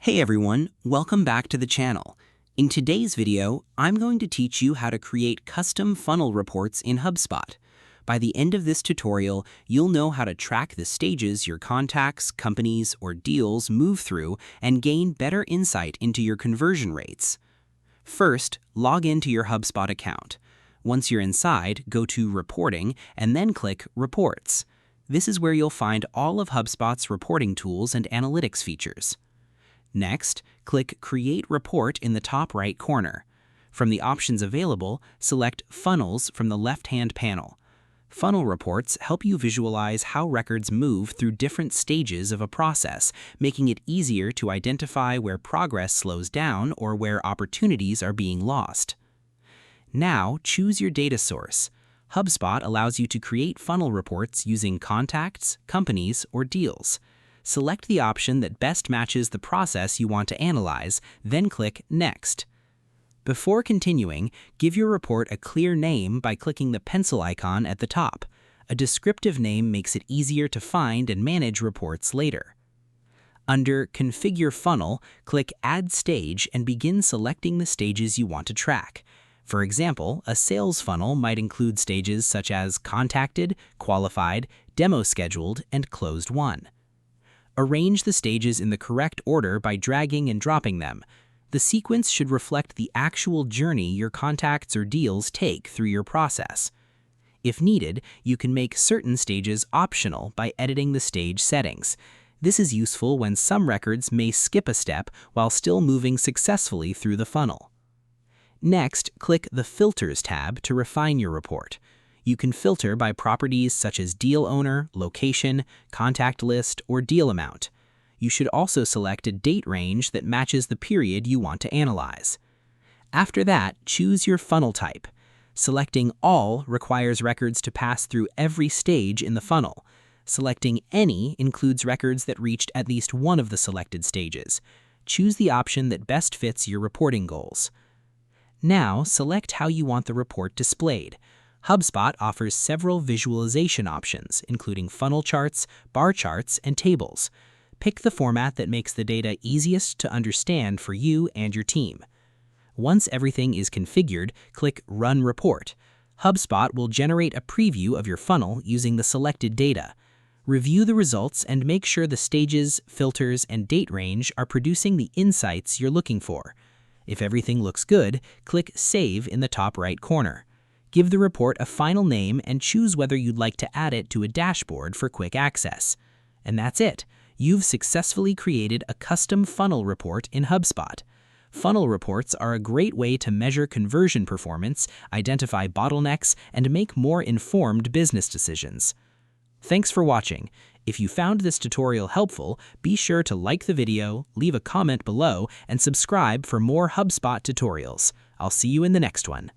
Hey everyone, welcome back to the channel. In today's video, I'm going to teach you how to create custom funnel reports in HubSpot. By the end of this tutorial, you'll know how to track the stages your contacts, companies, or deals move through and gain better insight into your conversion rates. First, log into your HubSpot account. Once you're inside, go to Reporting and then click Reports. This is where you'll find all of HubSpot's reporting tools and analytics features. Next, click Create Report in the top right corner. From the options available, select Funnels from the left-hand panel. Funnel reports help you visualize how records move through different stages of a process, making it easier to identify where progress slows down or where opportunities are being lost. Now, choose your data source. HubSpot allows you to create funnel reports using contacts, companies, or deals. Select the option that best matches the process you want to analyze, then click Next. Before continuing, give your report a clear name by clicking the pencil icon at the top. A descriptive name makes it easier to find and manage reports later. Under Configure Funnel, click Add Stage and begin selecting the stages you want to track. For example, a sales funnel might include stages such as Contacted, Qualified, Demo Scheduled, and Closed Won. Arrange the stages in the correct order by dragging and dropping them. The sequence should reflect the actual journey your contacts or deals take through your process. If needed, you can make certain stages optional by editing the stage settings. This is useful when some records may skip a step while still moving successfully through the funnel. Next, click the Filters tab to refine your report. You can filter by properties such as deal owner, location, contact list, or deal amount. You should also select a date range that matches the period you want to analyze. After that, choose your funnel type. Selecting All requires records to pass through every stage in the funnel. Selecting Any includes records that reached at least one of the selected stages. Choose the option that best fits your reporting goals. Now, select how you want the report displayed. HubSpot offers several visualization options, including funnel charts, bar charts, and tables. Pick the format that makes the data easiest to understand for you and your team. Once everything is configured, click Run Report. HubSpot will generate a preview of your funnel using the selected data. Review the results and make sure the stages, filters, and date range are producing the insights you're looking for. If everything looks good, click Save in the top right corner. Give the report a final name and choose whether you'd like to add it to a dashboard for quick access. And that's it. You've successfully created a custom funnel report in HubSpot. Funnel reports are a great way to measure conversion performance, identify bottlenecks, and make more informed business decisions. Thanks for watching. If you found this tutorial helpful, be sure to like the video, leave a comment below, and subscribe for more HubSpot tutorials. I'll see you in the next one.